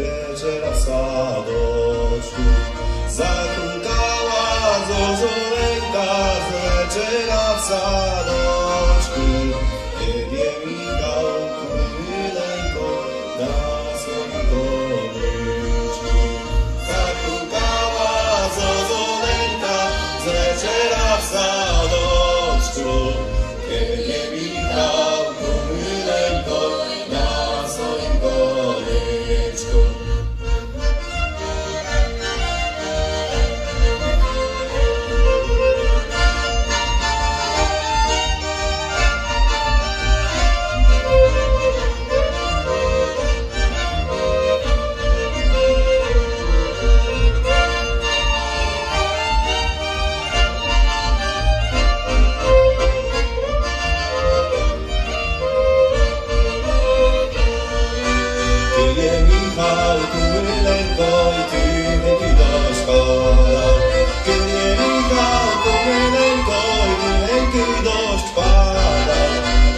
wieczera w sadoczku. Zakrukała zozolenka z wieczera w sadoczku. Kiedy Michał kurylenko na swoim konyczku. Zakrukała zozolenka z wieczera w sadoczku. Kiedy Michał kurylenko na swoim konyczku. Michał kurylenko i tyłki do szpala. Kiedy Michał kurylenko i tyłki dość pada.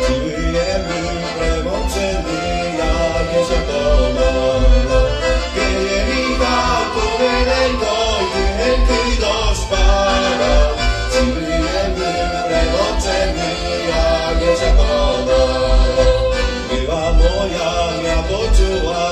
Dziwujemy premoczeny jakieś atomala. Kiedy Michał kurylenko i tyłki dość pada. Dziwujemy premoczeny jakieś atomala. Była moja, ja poczuła